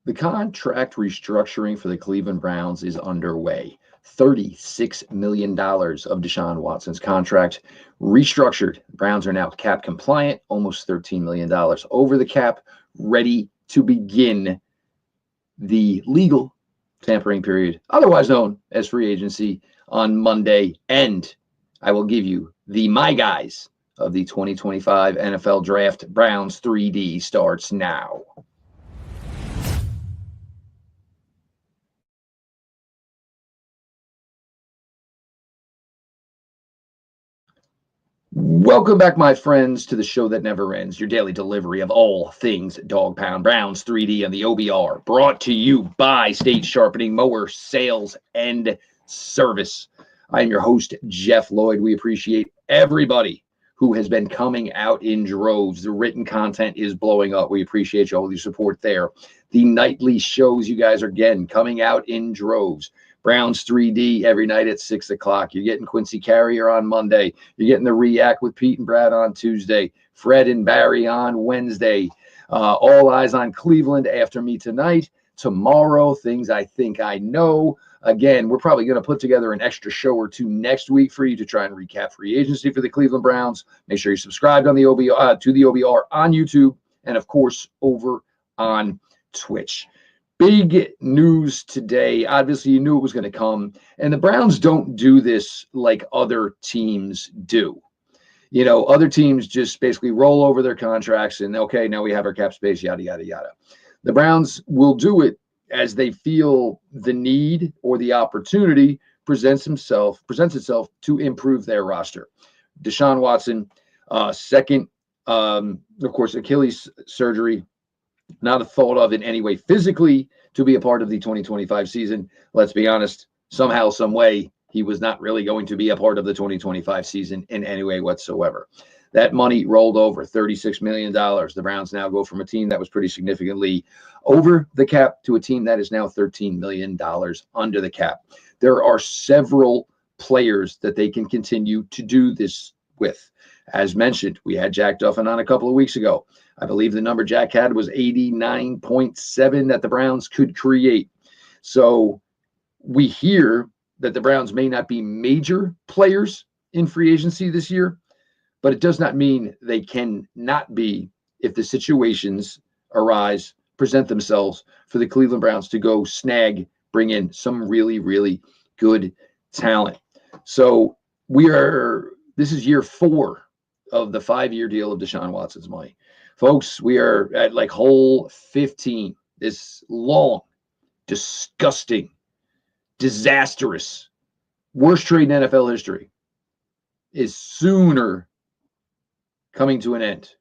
The contract restructuring for the Cleveland Browns is underway. $36 million of Deshaun Watson's contract restructured. The Browns are now cap compliant, almost $13 million over the cap, ready to begin the legal tampering period, otherwise known as free agency, on Monday. And I will give you my guys of the 2025 NFL Draft. Browns 3D starts now. Welcome back, my friends, to the show that never ends, your daily delivery of all things Dog Pound. Browns 3D on the OBR, brought to you by State Sharpening Mower Sales and Service. I am your host, Jeff Lloyd. We appreciate everybody who has been coming out in droves. The written content is blowing up. We appreciate all your support there. The nightly shows, you guys are again coming out in droves. Browns 3D every night at 6 o'clock. You're getting Quincy Carrier on Monday. You're getting the React with Pete and Brad on Tuesday. Fred and Barry on Wednesday. All eyes on Cleveland after me tonight. Tomorrow, things I think I know. Again, we're probably going to put together an extra show or two next week for you to try and recap free agency for the Cleveland Browns. Make sure you're subscribed on the OBR, to the OBR on YouTube, and of course over on Twitch. Big news today. Obviously, you knew it was going to come. And the Browns don't do this like other teams do. You know, other teams just basically roll over their contracts and, okay, now we have our cap space, yada, yada, yada. The Browns will do it as they feel the need or the opportunity presents itself to improve their roster. Deshaun Watson, second, of course, Achilles surgery. Not a thought of in any way physically to be a part of the 2025 season. Let's be honest, somehow, some way, he was not really going to be a part of the 2025 season in any way whatsoever. That money rolled over, $36 million. The Browns now go from a team that was pretty significantly over the cap to a team that is now $13 million under the cap. There are several players that they can continue to do this with. As mentioned, we had Jack Duffin on a couple of weeks ago. I believe the number Jack had was 89.7 that the Browns could create. So we hear that the Browns may not be major players in free agency this year, but it does not mean they can not be if the situations arise, present themselves for the Cleveland Browns to go bring in some really, really good talent. So this is year 4 of the 5-year deal of Deshaun Watson's money. Folks, we are at like hole 15. This long, disgusting, disastrous, worst trade in NFL history is sooner coming to an end.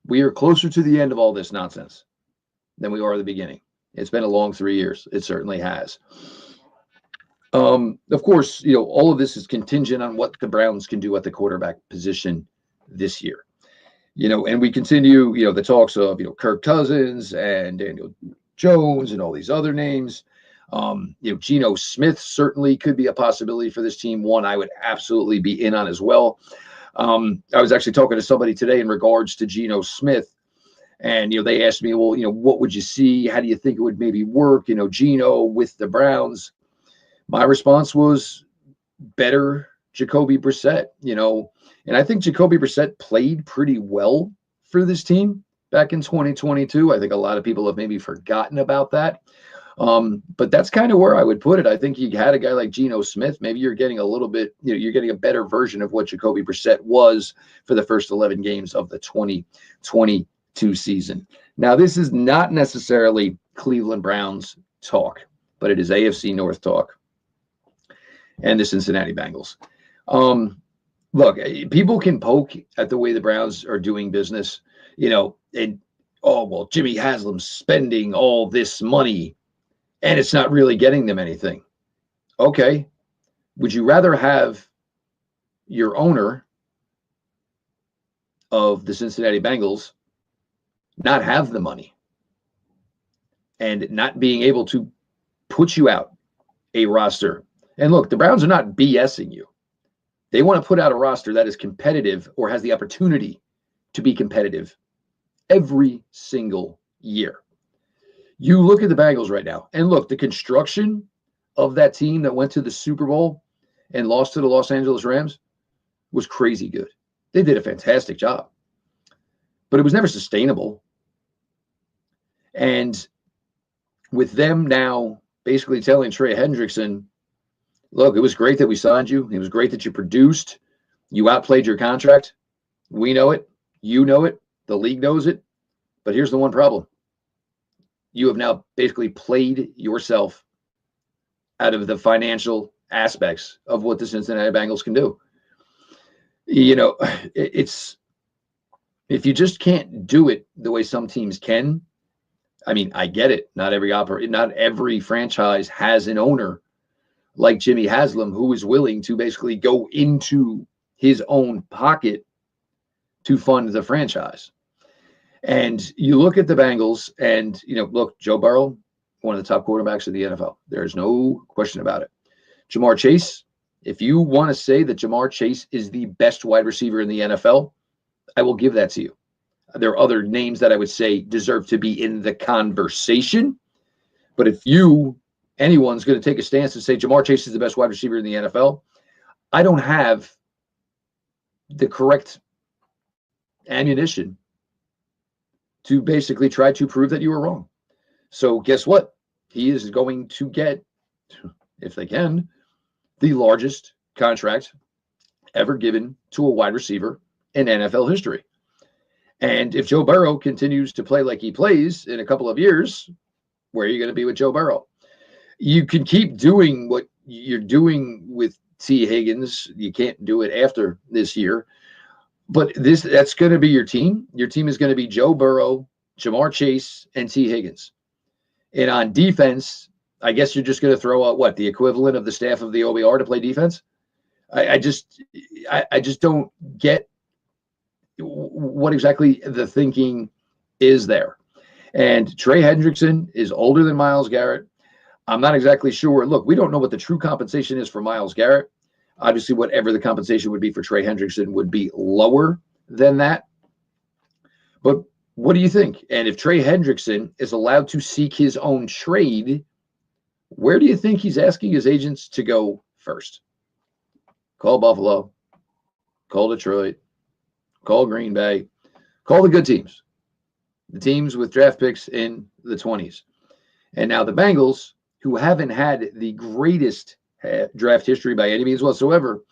We are closer to the end of all this nonsense than we are at the beginning. It's been a long 3 years. It certainly has. Of course, all of this is contingent on what the Browns can do at the quarterback position this year. And we continue, the talks of, Kirk Cousins and Daniel Jones and all these other names. Geno Smith certainly could be a possibility for this team. One I would absolutely be in on as well. I was actually talking to somebody today in regards to Geno Smith, and, they asked me, well, what would you see? How do you think it would maybe work? Geno with the Browns. My response was better Jacoby Brissett, and I think Jacoby Brissett played pretty well for this team back in 2022. I think a lot of people have maybe forgotten about that. But that's kind of where I would put it. I think you had a guy like Geno Smith. Maybe you're getting a little bit, you're getting a better version of what Jacoby Brissett was for the first 11 games of the 2022 season. Now, this is not necessarily Cleveland Browns talk, but it is AFC North talk and the Cincinnati Bengals. Look, people can poke at the way the Browns are doing business, and, Jimmy Haslam's spending all this money and it's not really getting them anything. Okay. Would you rather have your owner of the Cincinnati Bengals not have the money and not being able to put you out a roster? And look, the Browns are not BSing you. They want to put out a roster that is competitive or has the opportunity to be competitive every single year. You look at the Bengals right now, and look, the construction of that team that went to the Super Bowl and lost to the Los Angeles Rams was crazy good. They did a fantastic job, but it was never sustainable. And with them now basically telling Trey Hendrickson, look, it was great that we signed you. It was great that you produced. You outplayed your contract. We know it. You know it. The league knows it. But here's the one problem. You have now basically played yourself out of the financial aspects of what the Cincinnati Bengals can do. You know, it's if you just can't do it the way some teams can. I mean, I get it. Not every franchise has an owner like Jimmy Haslam who is willing to basically go into his own pocket to fund the franchise. And you look at the Bengals and, you know, look, Joe Burrow, one of the top quarterbacks in the NFL. There's no question about it. Jamar Chase, if you want to say that Jamar Chase is the best wide receiver in the NFL, I will give that to you. There are other names that I would say deserve to be in the conversation. But if anyone's going to take a stance and say Jamar Chase is the best wide receiver in the NFL, I don't have the correct ammunition to basically try to prove that you were wrong. So guess what? He is going to get, if they can, the largest contract ever given to a wide receiver in NFL history. And if Joe Burrow continues to play like he plays in a couple of years, where are you going to be with Joe Burrow? You can keep doing what you're doing with T. Higgins. You can't do it after this year. But that's going to be your team. Your team is going to be Joe Burrow, Jamar Chase, and T. Higgins. And on defense, I guess you're just going to throw out the equivalent of the staff of the OBR to play defense. I just don't get what exactly the thinking is there. And Trey Hendrickson is older than Myles Garrett. I'm not exactly sure. Look, we don't know what the true compensation is for Myles Garrett. Obviously, whatever the compensation would be for Trey Hendrickson would be lower than that. But what do you think? And if Trey Hendrickson is allowed to seek his own trade, where do you think he's asking his agents to go first? Call Buffalo, call Detroit, call Green Bay, call the good teams, the teams with draft picks in the 20s. And now the Bengals, who haven't had the greatest draft history by any means whatsoever,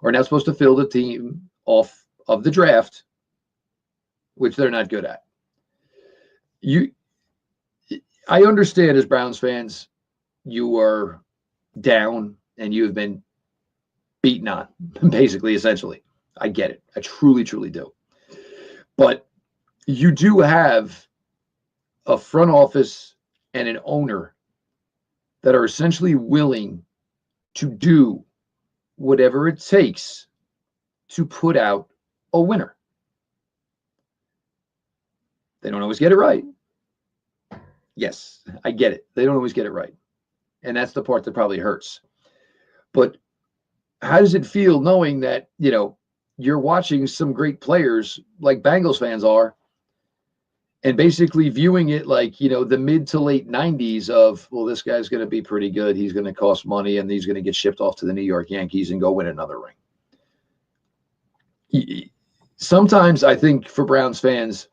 are now supposed to fill the team off of the draft, which they're not good at. I understand as Browns fans, you are down and you have been beaten on, basically, essentially. I get it. I truly, truly do. But you do have a front office and an owner that are essentially willing to do whatever it takes to put out a winner. They don't always get it right. Yes, I get it. They don't always get it right. And that's the part that probably hurts. But how does it feel knowing that, you're watching some great players like Bengals fans are and basically viewing it like, the mid to late 90s of, well, this guy's going to be pretty good. He's going to cost money and he's going to get shipped off to the New York Yankees and go win another ring. Sometimes I think for Browns fans,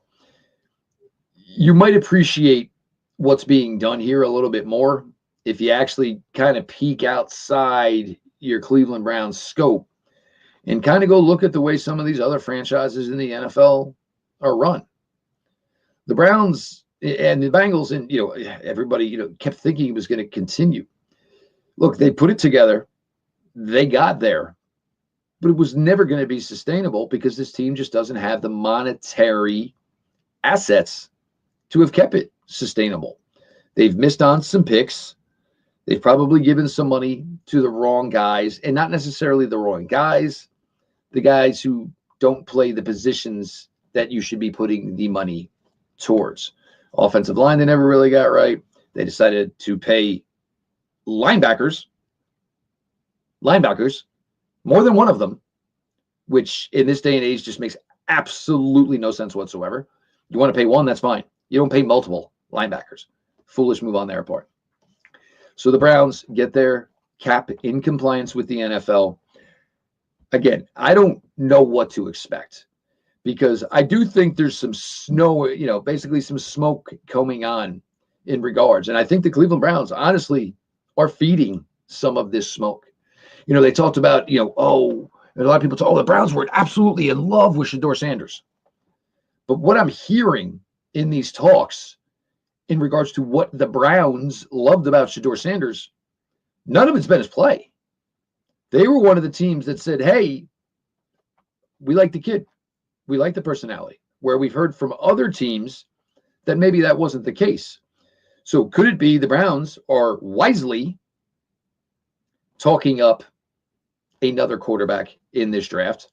you might appreciate what's being done here a little bit more if you actually kind of peek outside your Cleveland Browns scope and kind of go look at the way some of these other franchises in the NFL are run. The Browns and the Bengals and, everybody, kept thinking it was going to continue. Look, they put it together. They got there, but it was never going to be sustainable because this team just doesn't have the monetary assets to have kept it sustainable. They've missed on some picks. They've probably given some money to the wrong guys, and not necessarily the wrong guys, the guys who don't play the positions that you should be putting the money towards. Offensive line, they never really got right. They decided to pay linebackers, more than one of them, which in this day and age just makes absolutely no sense whatsoever. You want to pay one, that's fine. You don't pay multiple linebackers. Foolish move on their part. So the Browns get their cap in compliance with the NFL. Again, I don't know what to expect because I do think there's some snow, basically some smoke coming on in regards. And I think the Cleveland Browns, honestly, are feeding some of this smoke. They talked about, and a lot of people talk, the Browns were absolutely in love with Shedeur Sanders. But what I'm hearing in these talks in regards to what the Browns loved about Shedeur Sanders, none of it's been his play. They were one of the teams that said, hey, we like the kid. We like the personality. Where we've heard from other teams that maybe that wasn't the case. So could it be the Browns are wisely talking up another quarterback in this draft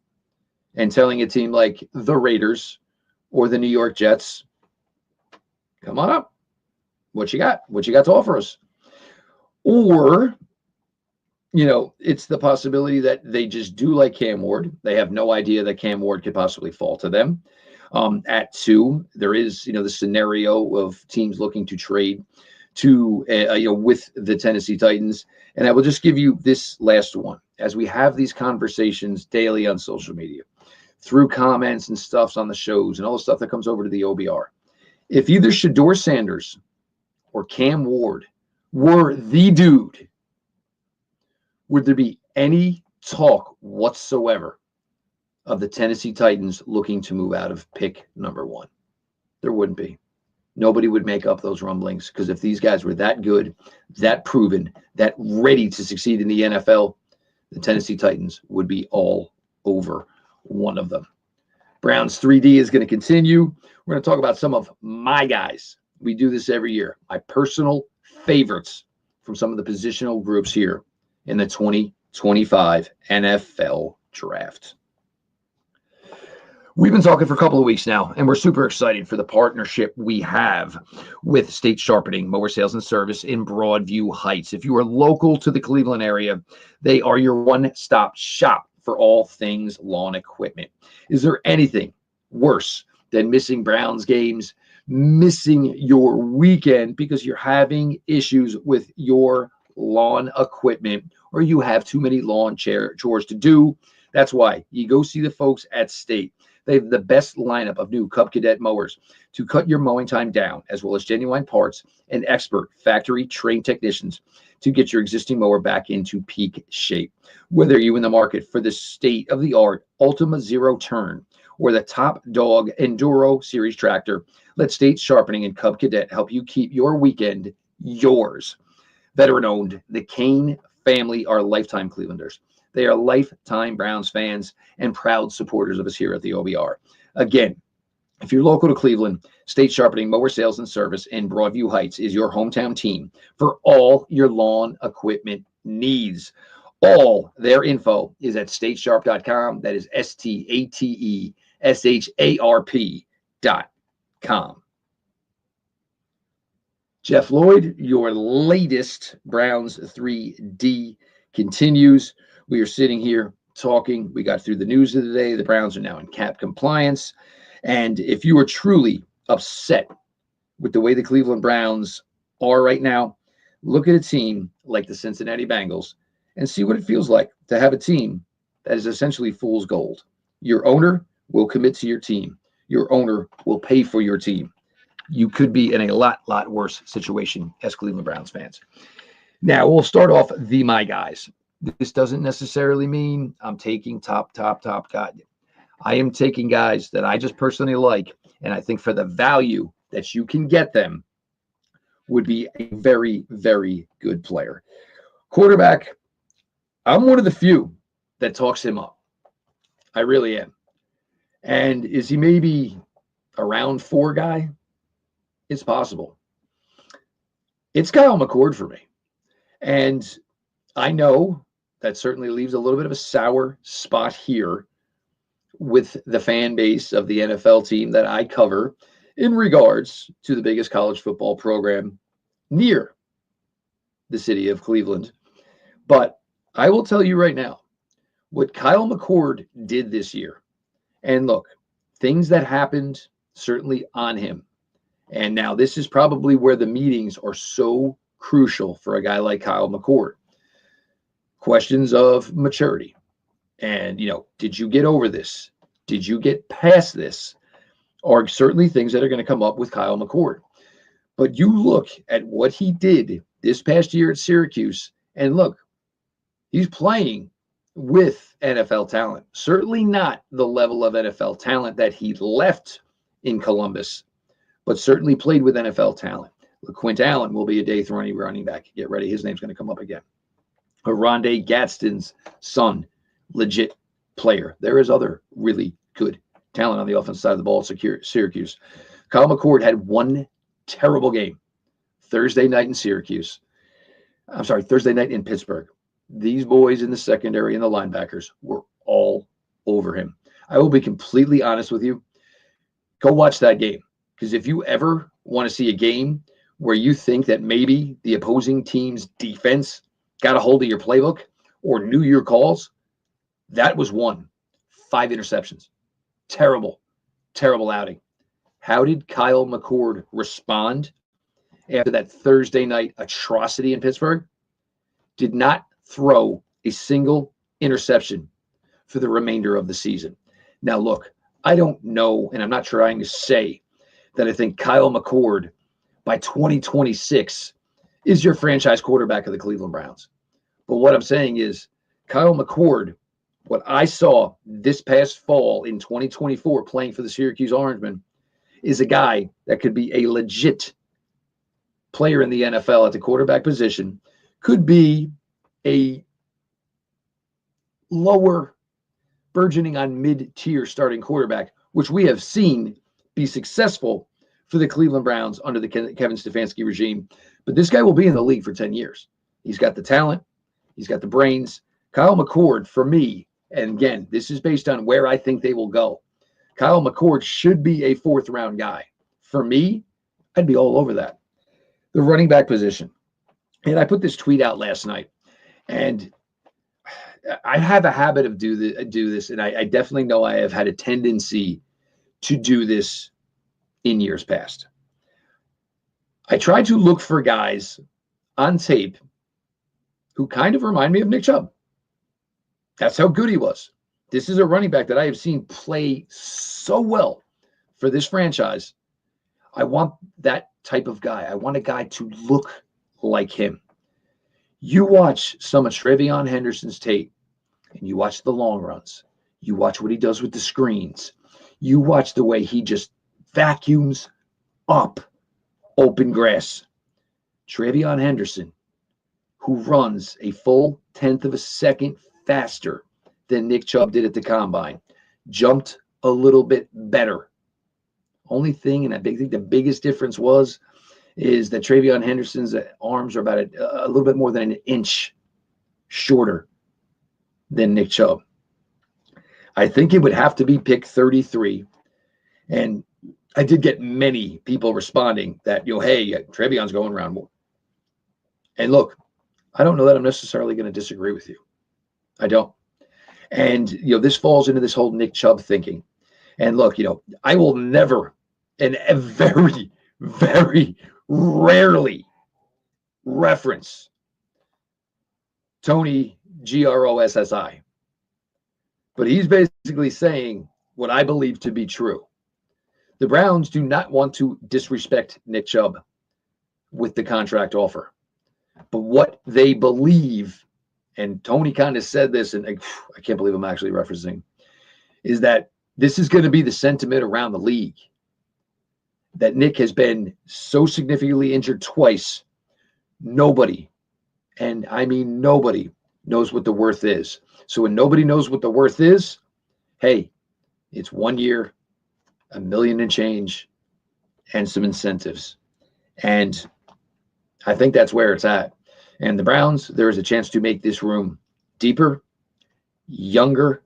and telling a team like the Raiders or the New York Jets, come on up. What you got? What you got to offer us? Or, it's the possibility that they just do like Cam Ward. They have no idea that Cam Ward could possibly fall to them. At 2, there is, the scenario of teams looking to trade to, with the Tennessee Titans. And I will just give you this last one. As we have these conversations daily on social media, through comments and stuffs on the shows and all the stuff that comes over to the OBR, if either Shedeur Sanders or Cam Ward were the dude, would there be any talk whatsoever of the Tennessee Titans looking to move out of pick number 1? There wouldn't be. Nobody would make up those rumblings, because if these guys were that good, that proven, that ready to succeed in the NFL, the Tennessee Titans would be all over one of them. Browns 3D is going to continue. We're going to talk about some of my guys. We do this every year. My personal favorites from some of the positional groups here in the 2025 NFL Draft. We've been talking for a couple of weeks now, and we're super excited for the partnership we have with State Sharpening Mower Sales and Service in Broadview Heights. If you are local to the Cleveland area, they are your one-stop shop for all things lawn equipment. Is there anything worse than missing Browns games, missing your weekend because you're having issues with your lawn equipment, or you have too many lawn chores to do? That's why you go see the folks at State. They have the best lineup of new Cub Cadet mowers to cut your mowing time down, as well as genuine parts and expert factory-trained technicians to get your existing mower back into peak shape. Whether you're in the market for the state-of-the-art Ultima Zero Turn or the top dog Enduro Series tractor, let State Sharpening and Cub Cadet help you keep your weekend yours. Veteran-owned, the Kane family are lifetime Clevelanders. They are lifetime Browns fans and proud supporters of us here at the OBR. Again, if you're local to Cleveland, State Sharpening Mower Sales and Service in Broadview Heights is your hometown team for all your lawn equipment needs. All their info is at statesharp.com. That is STATESHARP.com. Jeff Lloyd, your latest Browns 3D continues. We are sitting here talking. We got through the news of the day. The Browns are now in cap compliance. And if you are truly upset with the way the Cleveland Browns are right now, look at a team like the Cincinnati Bengals and see what it feels like to have a team that is essentially fool's gold. Your owner will commit to your team. Your owner will pay for your team. You could be in a lot worse situation as Cleveland Browns fans. Now, we'll start off my guys. This doesn't necessarily mean I'm taking top guy. I am taking guys that I just personally like, and I think for the value that you can get them would be a very, very good player. Quarterback, I'm one of the few that talks him up. I really am. And is he maybe a round 4 guy? It's possible. It's Kyle McCord for me. And I know that certainly leaves a little bit of a sour spot here with the fan base of the NFL team that I cover in regards to the biggest college football program near the city of Cleveland. But I will tell you right now, what Kyle McCord did this year, and look, things that happened certainly on him And now this is probably where the meetings are so crucial for a guy like Kyle McCord. Questions of maturity. And, did you get over this? Did you get past this? Are certainly things that are going to come up with Kyle McCord. But you look at what he did this past year at Syracuse, and look, he's playing with NFL talent. Certainly not the level of NFL talent that he left in Columbus, but certainly played with NFL talent. LaQuint Allen will be a day three running back. Get ready. His name's going to come up again. Rondé Gadsden's son, legit player. There is other really good talent on the offensive side of the ball at Syracuse. Kyle McCord had one terrible game Thursday night in Syracuse. Thursday night in Pittsburgh. These boys in the secondary and the linebackers were all over him. I will be completely honest with you. Go watch that game. Because if you ever want to see a game where you think that maybe the opposing team's defense got a hold of your playbook or knew your calls, that was one. 5 interceptions. Terrible, terrible outing. How did Kyle McCord respond after that Thursday night atrocity in Pittsburgh? Did not throw a single interception for the remainder of the season. Now, look, I don't know, and I'm not trying to say that I think Kyle McCord by 2026 is your franchise quarterback of the Cleveland Browns. But what I'm saying is Kyle McCord, what I saw this past fall in 2024 playing for the Syracuse Orangemen, is a guy that could be a legit player in the NFL at the quarterback position, could be a lower burgeoning on mid-tier starting quarterback, which we have seen be successful for the Cleveland Browns under the Kevin Stefanski regime. But this guy will be in the league for 10 years. He's got the talent. He's got the brains. Kyle McCord, for me, and again, this is based on where I think they will go. Kyle McCord should be a 4th-round guy. For me, I'd be all over that. The running back position. And I put this tweet out last night. And I have a habit of do this, and I definitely know I have had a tendency to do this in years past. I try to look for guys on tape who kind of remind me of Nick Chubb. That's how good he was. This is a running back that I have seen play so well for this franchise. I want that type of guy. I want a guy to look like him. You watch some of Travion Henderson's tape, and you watch the long runs. You watch what he does with the screens. You watch the way he just vacuums up open grass. Travion Henderson, who runs a full 1/10 of a second faster than Nick Chubb did at the combine, jumped a little bit better. Only thing, and I think the biggest difference is that Travion Henderson's arms are about a little bit more than an inch shorter than Nick Chubb. I think it would have to be pick 33. And I did get many people responding that, hey, Travion's going round more. And look, I don't know that I'm necessarily going to disagree with you. I don't. And, this falls into this whole Nick Chubb thinking. And look, I will never, and very, very rarely reference Tony Grossi. But he's basically saying what I believe to be true. The Browns do not want to disrespect Nick Chubb with the contract offer. But what they believe, and Tony kind of said this, and I can't believe I'm actually referencing, is that this is going to be the sentiment around the league. That Nick has been so significantly injured twice, nobody, and I mean nobody, knows what the worth is. So when nobody knows what the worth is, hey, it's 1 year, $1 million and change, and some incentives. And I think that's where it's at. And the Browns, there is a chance to make this room deeper, younger,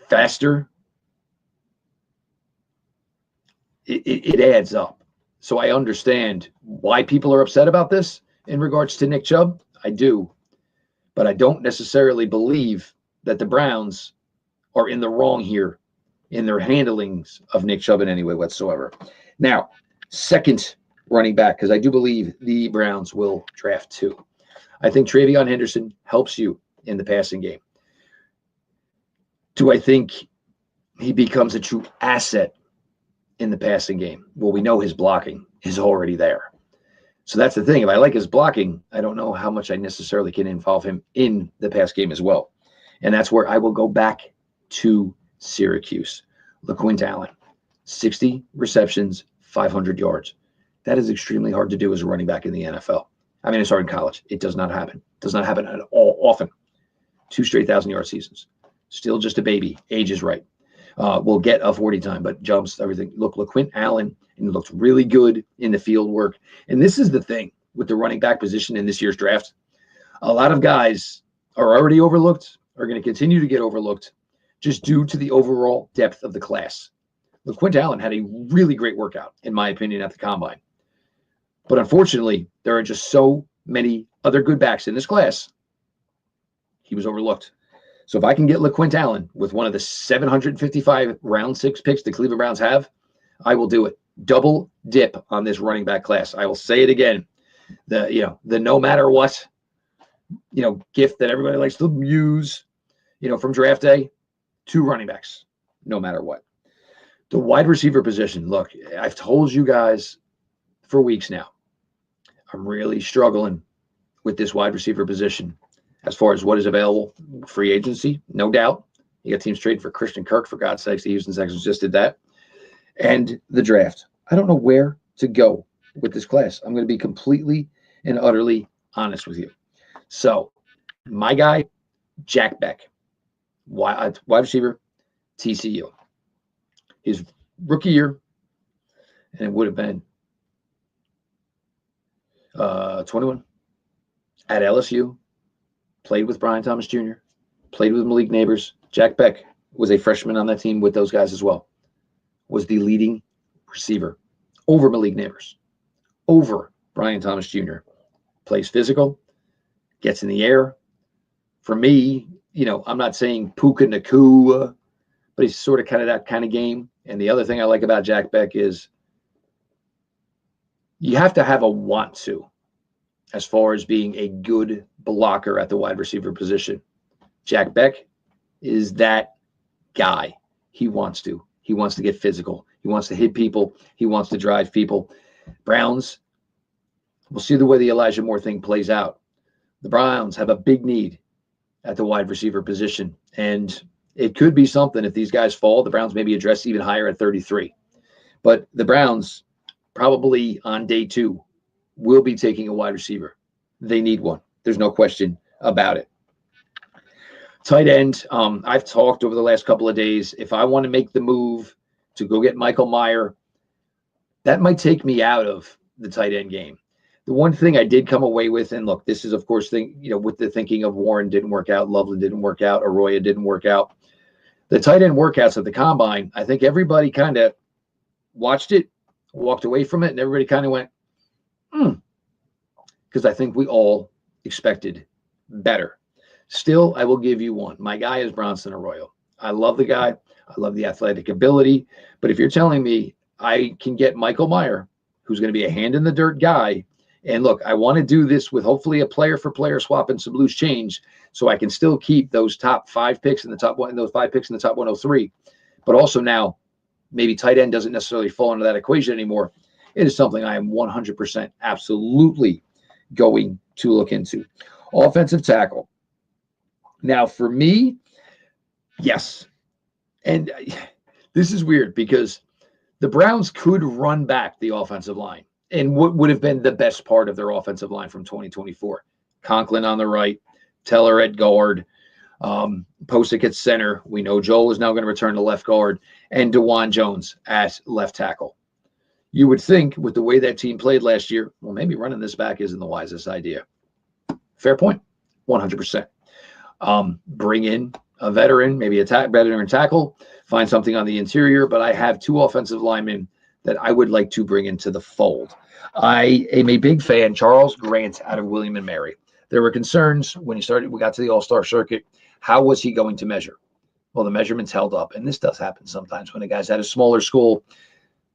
faster. It adds up. So I understand why people are upset about this in regards to Nick Chubb. I do. But I don't necessarily believe that the Browns are in the wrong here in their handlings of Nick Chubb in any way whatsoever. Now, second running back, because I do believe the Browns will draft 2. I think Travion Henderson helps you in the passing game. Do I think he becomes a true asset in the passing game? Well, we know his blocking is already there. So that's the thing. If I like his blocking, I don't know how much I necessarily can involve him in the pass game as well. And that's where I will go back to Syracuse. LaQuint Allen, 60 receptions, 500 yards. That is extremely hard to do as a running back in the NFL. I mean, sorry, in college. It does not happen. It does not happen at all often. 2 straight 1,000-yard seasons. Still just a baby. Age is right. Will get a 40 time, but jumps, everything. Look, LaQuint Allen, and he looks really good in the field work. And this is the thing with the running back position in this year's draft. A lot of guys are already overlooked, are going to continue to get overlooked just due to the overall depth of the class. LaQuint Allen had a really great workout, in my opinion, at the Combine. But unfortunately, there are just so many other good backs in this class. He was overlooked. So if I can get LaQuint Allen with one of the 755 round 6 picks the Cleveland Browns have, I will do it. Double dip on this running back class. I will say it again. The no matter what, gift that everybody likes to use, from draft day, 2 running backs, no matter what. The wide receiver position, look, I've told you guys for weeks now, I'm really struggling with this wide receiver position as far as what is available. Free agency, no doubt. You got teams trading for Christian Kirk, for God's sakes. The Houston Texans just did that. And the draft. I don't know where to go with this class. I'm going to be completely and utterly honest with you. So, my guy, Jack Beck, wide receiver, TCU. His rookie year, and it would have been 21 at LSU, played with Brian Thomas Jr., played with Malik Neighbors. Jack Beck was a freshman on that team with those guys as well, was the leading receiver over Malik Neighbors, over Brian Thomas Jr., plays physical, gets in the air. For me, I'm not saying Puka Nakua, but he's sort of kind of that kind of game. And the other thing I like about Jack Beck is you have to have a want to as far as being a good blocker at the wide receiver position. Jack Beck is that guy. He wants to. He wants to get physical. He wants to hit people. He wants to drive people. Browns, we'll see the way the Elijah Moore thing plays out. The Browns have a big need at the wide receiver position. And it could be something if these guys fall. The Browns maybe address even higher at 33. But the Browns probably on day 2 will be taking a wide receiver. They need one. There's no question about it. Tight end, I've talked over the last couple of days. If I want to make the move to go get Michael Mayer, that might take me out of the tight end game. The one thing I did come away with, and look, this is, of course, with the thinking of Warren didn't work out, Loveland didn't work out, Arroyo didn't work out. The tight end workouts at the Combine, I think everybody kind of watched it, walked away from it, and everybody kind of went, because I think we all expected better. Still, I will give you one. My guy is Bronson Arroyo. I love the guy. I love the athletic ability. But if you're telling me I can get Michael Mayer, who's going to be a hand-in-the-dirt guy, and look, I want to do this with hopefully a player-for-player swap and some loose change so I can still keep those top 5 picks in the top one, those 5 picks in the top 103. But also now, maybe tight end doesn't necessarily fall into that equation anymore. It is something I am 100% absolutely going to look into. Offensive tackle. Now, for me, yes. And this is weird because the Browns could run back the offensive line and what would have been the best part of their offensive line from 2024. Conklin on the right, Teller at guard, Posick at center. We know Joel is now going to return to left guard, and DeJuan Jones at left tackle. You would think with the way that team played last year, well, maybe running this back isn't the wisest idea. Fair point, 100%. Bring in a veteran, maybe a veteran tackle, find something on the interior, but I have 2 offensive linemen that I would like to bring into the fold. I am a big fan, Charles Grant out of William & Mary. There were concerns when we got to the All-Star circuit. How was he going to measure? Well, the measurements held up, and this does happen sometimes when a guy's at a smaller school.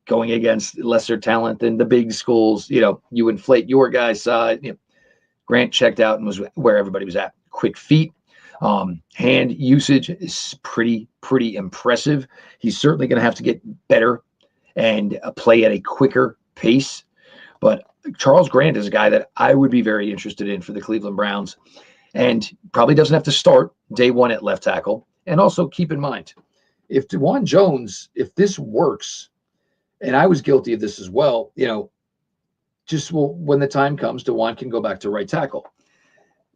going against lesser talent than the big schools. You inflate your guy's side. Grant checked out and was where everybody was at. Quick feet. Hand usage is pretty impressive. He's certainly going to have to get better and play at a quicker pace. But Charles Grant is a guy that I would be very interested in for the Cleveland Browns, and probably doesn't have to start day one at left tackle. And also keep in mind, if DeJuan Jones, if this works, and I was guilty of this as well, when the time comes, DeJuan can go back to right tackle.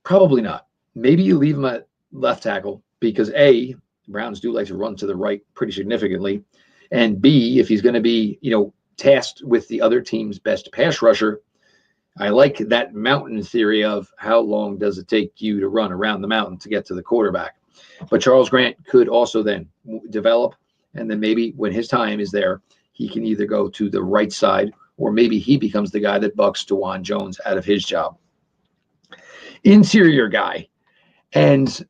Probably not. Maybe you leave him at left tackle because A, Browns do like to run to the right pretty significantly. And B, if he's going to be, tasked with the other team's best pass rusher, I like that mountain theory of how long does it take you to run around the mountain to get to the quarterback. But Charles Grant could also then develop, and then maybe when his time is there, he can either go to the right side or maybe he becomes the guy that bucks DeJuan Jones out of his job. Interior guy. And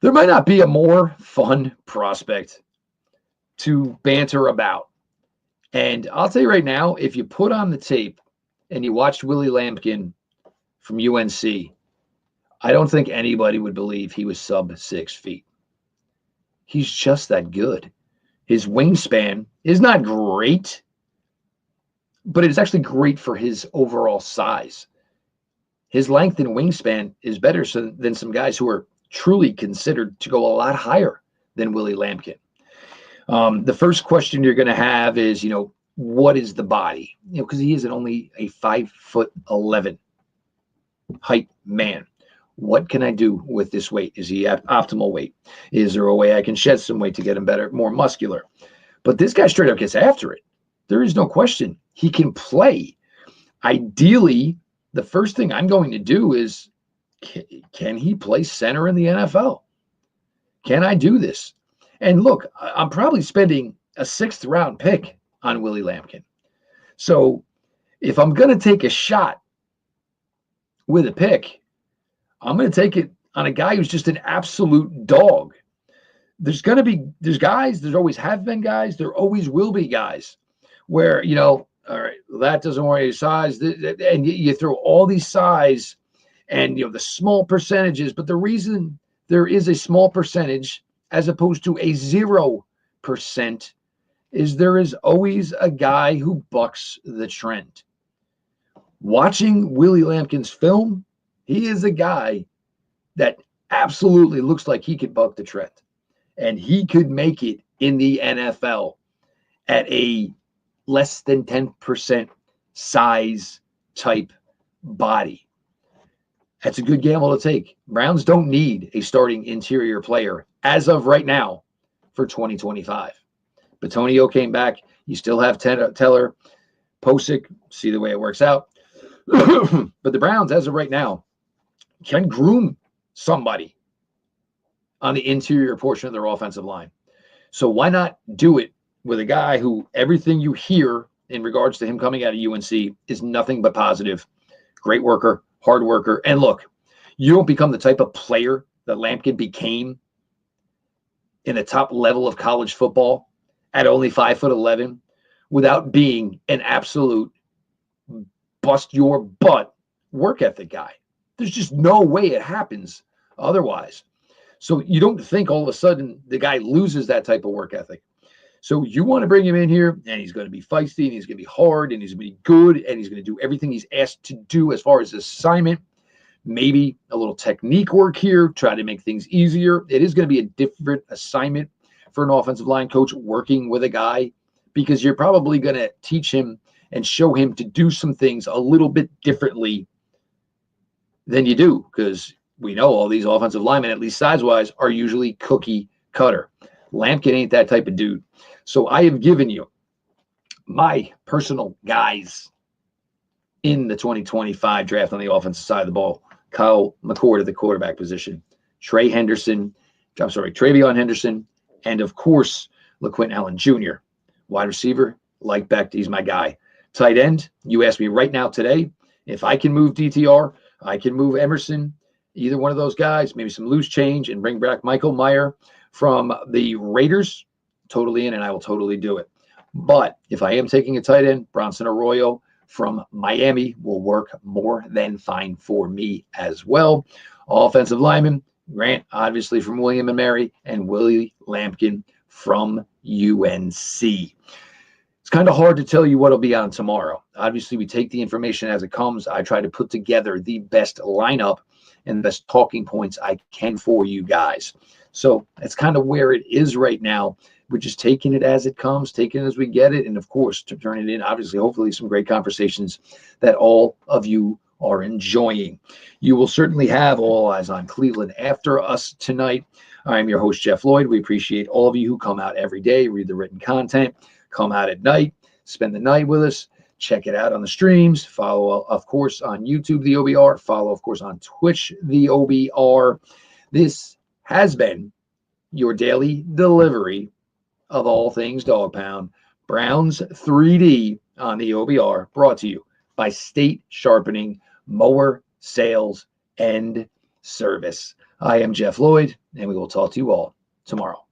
there might not be a more fun prospect to banter about. And I'll tell you right now, if you put on the tape and you watched Willie Lampkin from UNC, I don't think anybody would believe he was sub 6 feet. He's just that good. His wingspan is not great, but it is actually great for his overall size. His length and wingspan is better than some guys who are truly considered to go a lot higher than Willie Lampkin. The first question you're going to have is, what is the body? Because he is only a 5'11" height man. What can I do with this weight? Is he at optimal weight? Is there a way I can shed some weight to get him better, more muscular? But this guy straight up gets after it. There is no question. He can play. Ideally, the first thing I'm going to do is, can he play center in the NFL? Can I do this? And look, I'm probably spending a 6th round pick on Willie Lampkin. So if I'm going to take a shot with a pick, I'm going to take it on a guy who's just an absolute dog. There's guys, there always have been guys, there always will be guys where, all right, that doesn't worry your size. And you throw all these size and, the small percentages. But the reason there is a small percentage as opposed to a 0% is there is always a guy who bucks the trend. Watching Willie Lampkin's film, he is a guy that absolutely looks like he could buck the trend. And he could make it in the NFL at a less than 10% size type body. That's a good gamble to take. Browns don't need a starting interior player as of right now for 2025. Bitonio came back. You still have Teller, Posick, see the way it works out. But the Browns, as of right now, can groom somebody on the interior portion of their offensive line. So why not do it with a guy who everything you hear in regards to him coming out of UNC is nothing but positive. Great worker, hard worker. And look, you don't become the type of player that Lampkin became in the top level of college football at only 5'11" without being an absolute bust your butt work ethic guy. There's just no way it happens otherwise. So you don't think all of a sudden the guy loses that type of work ethic. So you want to bring him in here, and he's going to be feisty, and he's going to be hard, and he's going to be good, and he's going to do everything he's asked to do as far as assignment. Maybe a little technique work here, try to make things easier. It is going to be a different assignment for an offensive line coach working with a guy, because you're probably going to teach him and show him to do some things a little bit differently than you do, because we know all these offensive linemen, at least size-wise, are usually cookie cutter. Lampkin ain't that type of dude. So I have given you my personal guys in the 2025 draft on the offensive side of the ball. Kyle McCord at the quarterback position, Travion Henderson, and of course, LaQuint Allen Jr. Wide receiver, like Becht, he's my guy. Tight end, you ask me right now today, if I can move DTR, I can move Emerson, either one of those guys, maybe some loose change, and bring back Michael Mayer from the Raiders, totally in, and I will totally do it. But if I am taking a tight end, Bronson Arroyo from Miami will work more than fine for me as well. Offensive lineman, Grant, obviously from William and Mary, and Willie Lampkin from UNC. It's kind of hard to tell you what'll be on tomorrow. Obviously, we take the information as it comes. I try to put together the best lineup and the best talking points I can for you guys. So that's kind of where it is right now. We're just taking it as it comes, taking it as we get it, and of course, to turn it in, obviously, hopefully some great conversations that all of you are enjoying. You will certainly have all eyes on Cleveland after us tonight. I'm your host, Jeff Lloyd. We appreciate all of you who come out every day, read the written content, come out at night, spend the night with us, check it out on the streams, follow, of course, on YouTube, the OBR, follow, of course, on Twitch, the OBR. This has been your daily delivery of all things Dog Pound, Browns 3D on the OBR, brought to you by State Sharpening Mower Sales and Service. I am Jeff Lloyd, and we will talk to you all tomorrow.